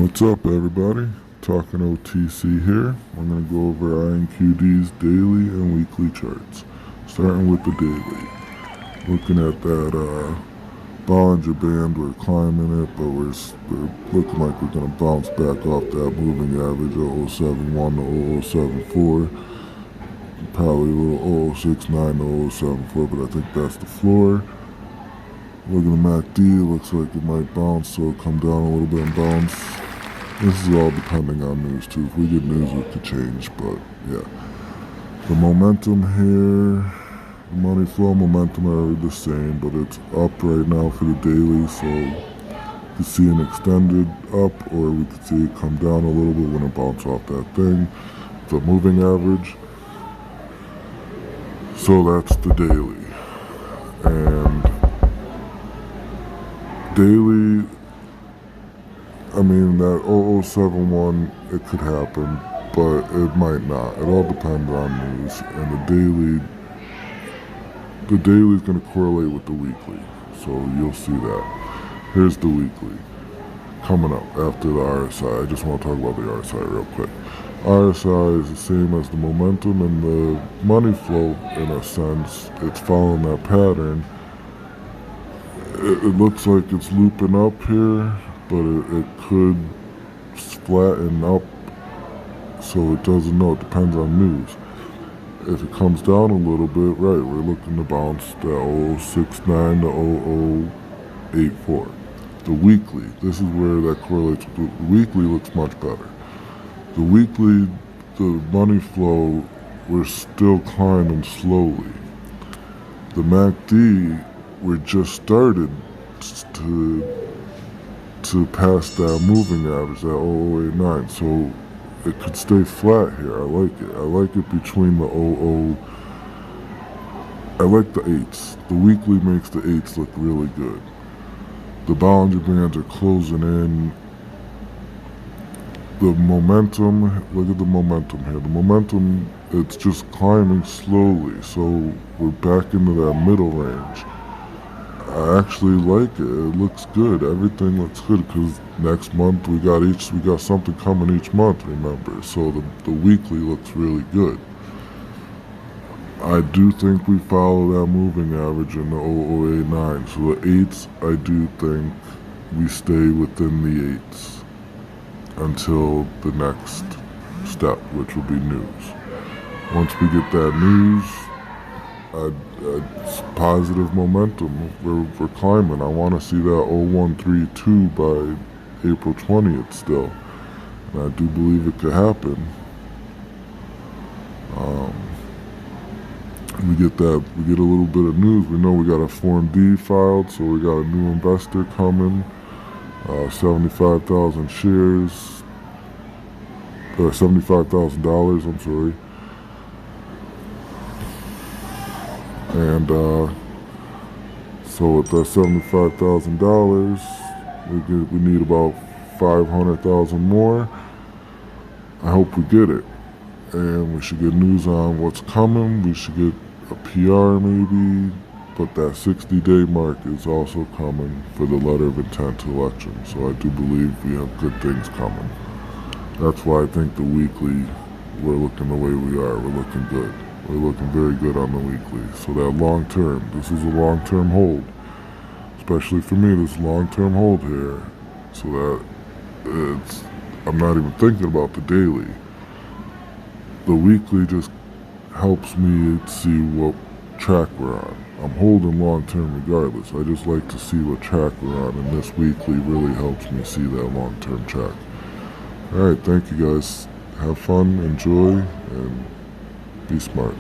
What's up, everybody? Talking OTC here. I'm going to go over INQD's daily and weekly charts. Starting with the daily. Looking at that Bollinger Band, we're climbing it, but we're looking like we're going to bounce back off that moving average of 071 to 0074. Probably a little 0069 to 0074, but I think that's the floor. Looking at MACD, it looks like it might bounce, so it'll come down a little bit and bounce. This is all depending on news too. If we get news, it could change, but yeah. The momentum here, the money flow momentum are the same, but it's up right now for the daily, so you could see an extended up, or we could see it come down a little bit when it bounces off that thing. The moving average. So that's the daily. And daily, I mean, that 0071, it could happen, but it might not. It all depends on news. And the daily is going to correlate with the weekly. So you'll see that. Here's the weekly coming up after the RSI. I just want to talk about the RSI real quick. RSI is the same as the momentum and the money flow in a sense. It's following that pattern. It looks like it's looping up here, but it could flatten up, so it doesn't know. It depends on news. If it comes down a little bit, right, we're looking to bounce that 0069 to 0084. The weekly, this is where that correlates. The weekly looks much better. The weekly, the money flow, we're still climbing slowly. The MACD, we just started to pass that moving average, that 0089, so it could stay flat here. I like it. I like it between the 00. I like the 8s. The weekly makes the 8s look really good. The Bollinger Bands are closing in. The momentum, look at the momentum here. The momentum, it's just climbing slowly, so we're back into that middle range. I actually like it. It looks good. Everything looks good because next month we got something coming each month, remember. So the weekly looks really good. I do think we follow that moving average in the 0089. So the 8s, I do think we stay within the 8s until the next step, which will be news. Once we get that news, it's positive momentum. We're climbing. I want to see that 0132 by April 20th still, and I do believe it could happen. We get a little bit of news. We know we got a Form D filed, so we got a new investor coming. 75,000 shares, or $75,000. I'm sorry. And so with that $75,000, we need about 500,000 more. I hope we get it, and we should get news on what's coming. We should get a PR maybe, but that 60-day mark is also coming for the letter of intent to election. So I do believe we have good things coming. That's why I think the weekly, we're looking the way we are. We're looking good. We're looking very good on the weekly. So that long term, this is a long-term hold. Especially for me, this long-term hold here. So that I'm not even thinking about the daily. The weekly just helps me see what track we're on. I'm holding long-term regardless. I just like to see what track we're on, and this weekly really helps me see that long-term track. Alright, thank you guys. Have fun, enjoy, and be smart.